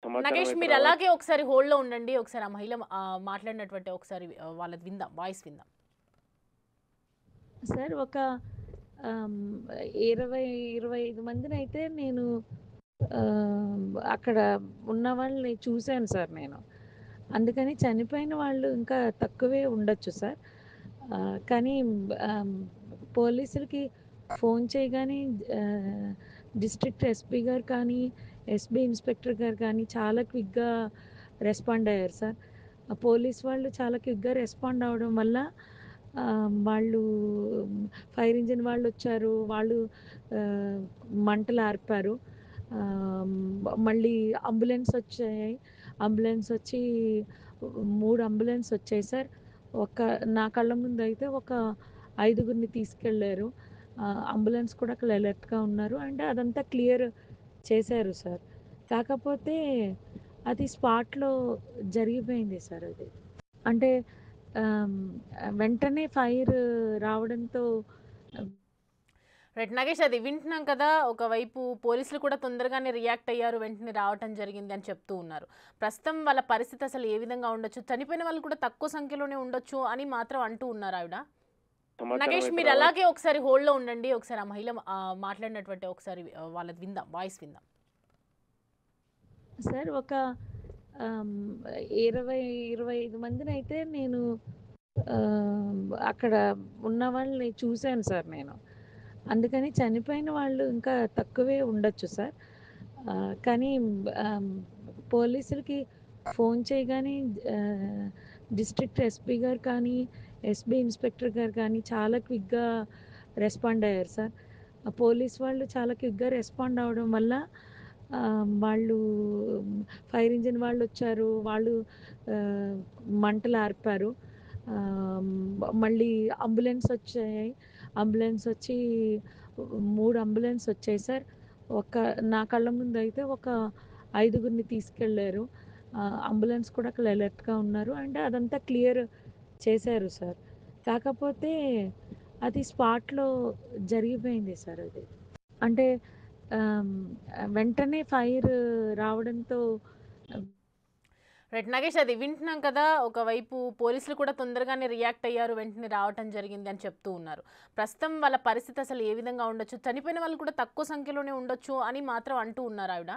సమాచారం నగేష్ అయితే మీరు అలాగే ఒకసారి హోల్డ్‌లో ఉండండి. ఒకసారి ఆ మహిళ మాట్లాడినటువంటి ఒకసారి వాళ్ళది విందాం. వాయిస్ విందాం. సార్ ఒక ఆహ్, 20, 25 మందినైతే నేను అక్కడ ఉన్న వాళ్ళని చూసాను సార్ నేను. అందుకని చనిపోయిన వాళ్ళు ఇంకా తక్కువే ఉండొచ్చు సార్. కానీ ఆహ్, పోలీసులకి ఫోన్ చేయగానే ఆహ్, డిస్ట్రిక్ట్ ఎస్పీ గారు కానీ, ఎస్బీ ఇన్స్‌పెక్టర్ గారు కానీ చాలా క్విక్‌గా రెస్పాండ్ అయ్యారు సార్. పోలీస్ వాళ్ళు చాలా క్విక్‌గా రెస్పాండ్ అవ్వడం వల్ల వాళ్ళు ఫైర్ ఇంజిన్ వాళ్ళొచ్చారు. వాళ్ళు ఆహ్, మంటలు ఆర్పారు. మళ్ళీ అంబులెన్స్ వచ్చాయి. అంబులెన్స్ వచ్చి 3 అంబులెన్స్ వచ్చాయి సార్. ఒక నా కళ్ళ ముందయితే ఒక ఐదుగురిని తీసుకెళ్లారు. అంబులెన్స్ కూడా అక్కడ అలర్ట్‌గా ఉన్నారు. అంటే అదంతా క్లియర్ చేశారు సార్. కాకపోతే అది స్పాట్‌లో జరిగిపోయింది సార్ అది. అంటే ఆహ్, వెంటనే ఫైర్ రావడంతో రైట్ నగేష్ అది వింటున్నాం కదా! ఒకవైపు పోలీసులు కూడా తొందరగానే రియాక్ట్ అయ్యారు. వెంటనే రావటం జరిగింది అని చెప్తూ ఉన్నారు. ప్రస్తుతం వాళ్ళ పరిస్థితి అసలు ఏ విధంగా ఉండొచ్చు? చనిపోయిన వాళ్ళు కూడా తక్కువ సంఖ్యలోనే ఉండొచ్చు అని మాత్రం అంటూ ఉన్నారు ఆవిడ. సమాచారం నగేష్ అయితే మీరు అలాగే ఒకసారి హోల్డ్‌లో ఉండండి. ఒకసారి ఆ మహిళ మాట్లాడినటువంటి ఒకసారి వాళ్ళది విందాం. వాయిస్ విందాం. సార్ ఒక ఆహ్, 20, 25 మందినైతే నేను అక్కడ ఉన్న వాళ్ళని చూసాను సార్ నేను. అందుకని చనిపోయిన వాళ్ళు ఇంకా తక్కువే ఉండొచ్చు సార్. కానీ ఆహ్, పోలీసులకి ఫోన్ చేయగానే ఆహ్, డిస్ట్రిక్ట్ ఎస్పీ గారు కానీ, ఎస్బీ ఇన్స్‌పెక్టర్ గారు కానీ చాలా క్విక్‌గా రెస్పాండ్ అయ్యారు సార్. పోలీస్ వాళ్ళు చాలా క్విక్‌గా రెస్పాండ్ అవ్వడం వల్ల వాళ్ళు ఫైర్ ఇంజిన్ వాళ్ళొచ్చారు. వాళ్ళు ఆహ్, మంటలు ఆర్పారు. మళ్ళీ అంబులెన్స్ వచ్చాయి. అంబులెన్స్ వచ్చి 3 అంబులెన్స్ వచ్చాయి సార్. నా కళ్ళ ముందయితే ఒక ఐదుగురిని తీసుకెళ్లారు. అంబులెన్స్ కూడా అక్కడ అలర్ట్‌గా ఉన్నారు. అంటే అదంతా క్లియర్ చేశారు సార్. కాకపోతే అది స్పాట్‌లో జరిగిపోయింది సార్ అది. అంటే ఆహ్, వెంటనే ఫైర్ రావడంతో రైట్ నగేష్ అది వింటున్నాం కదా! ఒకవైపు పోలీసులు కూడా తొందరగానే రియాక్ట్ అయ్యారు. వెంటనే రావటం జరిగింది అని చెప్తూ ఉన్నారు. ప్రస్తుతం వాళ్ళ పరిస్థితి అసలు ఏ విధంగా ఉండొచ్చు? చనిపోయిన వాళ్ళు కూడా తక్కువ సంఖ్యలోనే ఉండొచ్చు అని మాత్రం అంటూ ఉన్నారు ఆవిడ.